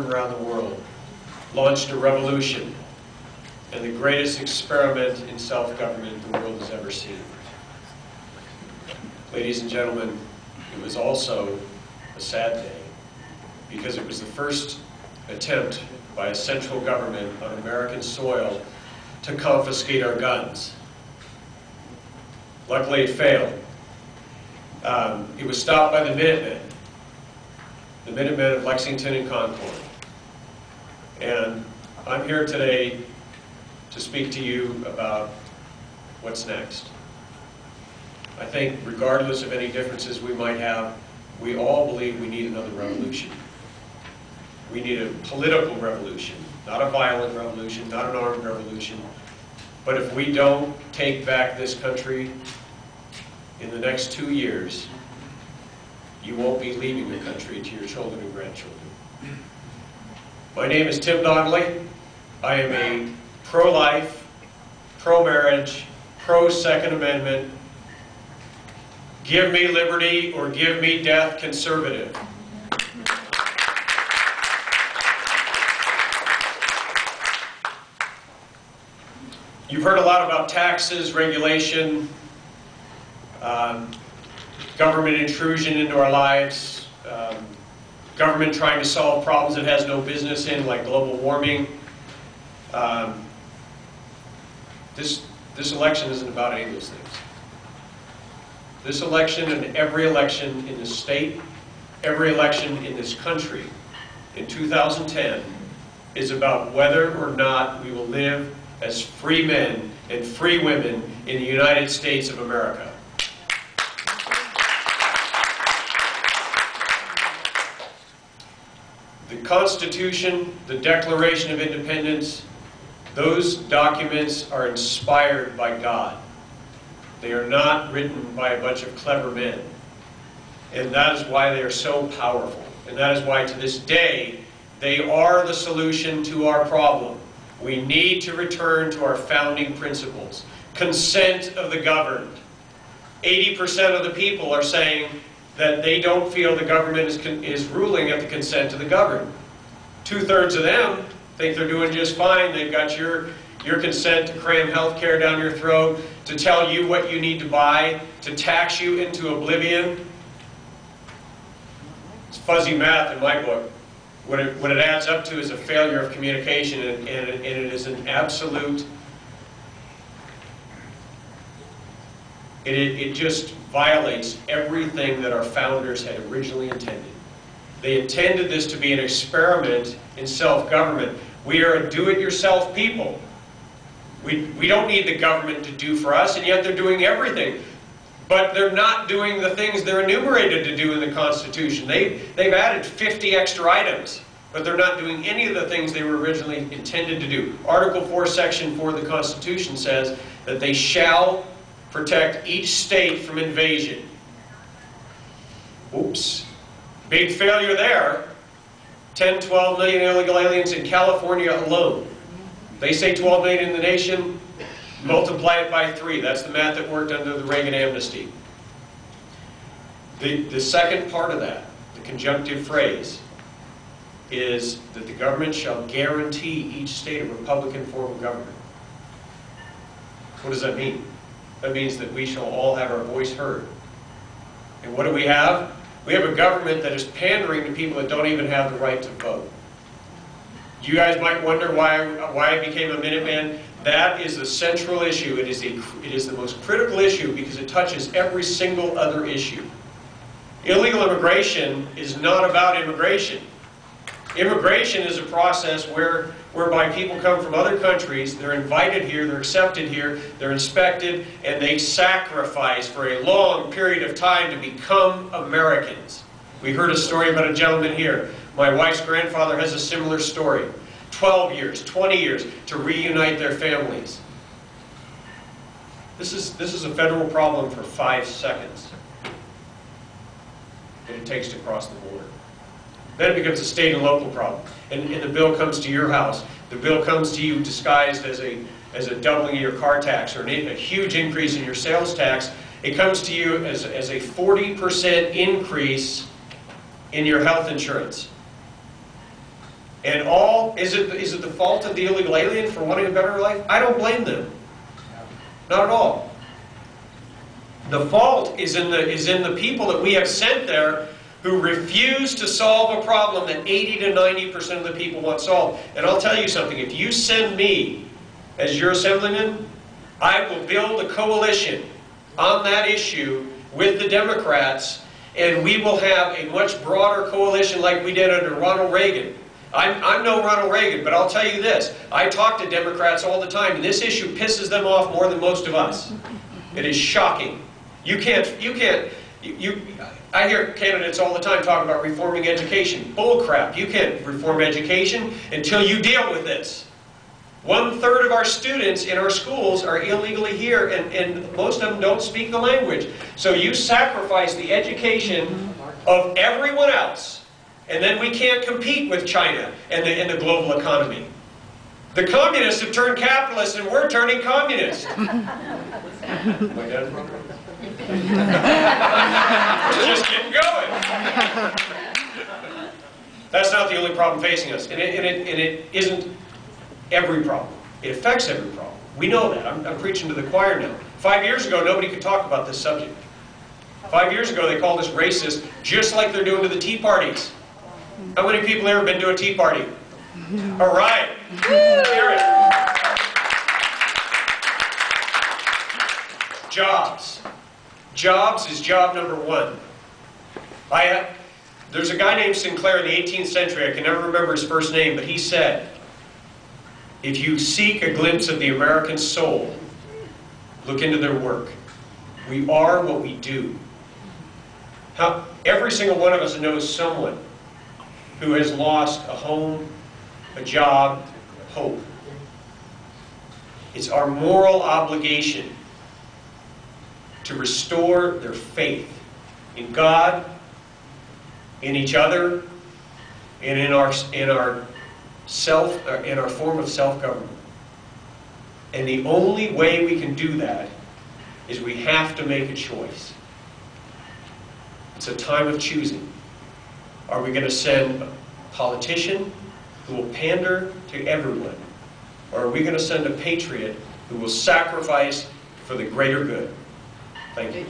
from around the world, launched a revolution and the greatest experiment in self-government the world has ever seen. Ladies and gentlemen, it was also a sad day because it was the first attempt by a central government on American soil to confiscate our guns. Luckily, it failed. It was stopped by the Minutemen of Lexington and Concord. And I'm here today to speak to you about what's next. I think regardless of any differences we might have, we all believe we need another revolution. We need a political revolution, not a violent revolution, not an armed revolution. But if we don't take back this country in the next 2 years, you won't be leaving the country to your children and grandchildren. My name is Tim Donnelly. I am a pro-life, pro-marriage, pro-Second Amendment, give me liberty or give me death conservative. You've heard a lot about taxes, regulation, government intrusion into our lives, government trying to solve problems it has no business in, like global warming. This election isn't about any of those things. This election and every election in this state, every election in this country in 2010 is about whether or not we will live as free men and free women in the United States of America. The Constitution, the Declaration of Independence, those documents are inspired by God. They are not written by a bunch of clever men. And that is why they are so powerful. And that is why to this day, they are the solution to our problem. We need to return to our founding principles. Consent of the governed. 80% of the people are saying that they don't feel the government is ruling at the consent of the governed. 2/3 of them think they're doing just fine. They've got your consent to cram health care down your throat, to tell you what you need to buy, to tax you into oblivion. It's fuzzy math in my book. What it adds up to is a failure of communication, and it is an absolute... It just violates everything that our founders had originally intended. They intended this to be an experiment in self-government. We are a do-it-yourself people. We don't need the government to do for us, and yet they're doing everything. But they're not doing the things they're enumerated to do in the Constitution. They've added 50 extra items, but they're not doing any of the things they were originally intended to do. Article 4, Section 4 of the Constitution says that they shall protect each state from invasion. Oops. Big failure there. 10, 12 million illegal aliens in California alone. They say 12 million in the nation. Multiply it by 3. That's the math that worked under the Reagan amnesty. The second part of that, the conjunctive phrase, is that the government shall guarantee each state a Republican form of government. What does that mean? That means that we shall all have our voice heard. And what do we have? We have a government that is pandering to people that don't even have the right to vote. You guys might wonder why I became a Minuteman. That is the central issue. It is the most critical issue because it touches every single other issue. Illegal immigration is not about immigration. Immigration is a process whereby people come from other countries, they're invited here, they're accepted here, they're inspected, and they sacrifice for a long period of time to become Americans. We heard a story about a gentleman here. My wife's grandfather has a similar story. 12 years, 20 years to reunite their families. This is a federal problem for 5 seconds that it takes to cross the border. Then it becomes a state and local problem. And the bill comes to your house. The bill comes to you disguised as a doubling of your car tax or a huge increase in your sales tax. It comes to you as a 40% increase in your health insurance. And is it the fault of the illegal alien for wanting a better life? I don't blame them. Not at all. The fault is in the people that we have sent there who refuse to solve a problem that 80 to 90% of the people want solved. And I'll tell you something, if you send me as your assemblyman, I will build a coalition on that issue with the Democrats, and we will have a much broader coalition like we did under Ronald Reagan. I'm no Ronald Reagan, but I'll tell you this, I talk to Democrats all the time, and this issue pisses them off more than most of us. It is shocking. I hear candidates all the time talk about reforming education. Bull crap. You can't reform education until you deal with this. 1/3 of our students in our schools are illegally here, and most of them don't speak the language. So you sacrifice the education of everyone else, and then we can't compete with China and the global economy. The communists have turned capitalists, and we're turning communists. Am I done? Just getting going. That's not the only problem facing us, and it isn't every problem. It affects every problem. We know that. I'm preaching to the choir now. 5 years ago, nobody could talk about this subject. 5 years ago, they called us racist, just like they're doing to the Tea Parties. How many people have ever been to a Tea Party? All right. Hear it. Jobs. Jobs is job number one. There's a guy named Sinclair in the 18th century, I can never remember his first name, but he said, if you seek a glimpse of the American soul, look into their work. We are what we do. Every single one of us knows someone who has lost a home, a job, hope. It's our moral obligation to restore their faith in God, in each other, and in our form of self-government. And the only way we can do that is we have to make a choice. It's a time of choosing. Are we going to send a politician who will pander to everyone? Or are we going to send a patriot who will sacrifice for the greater good? Thank you.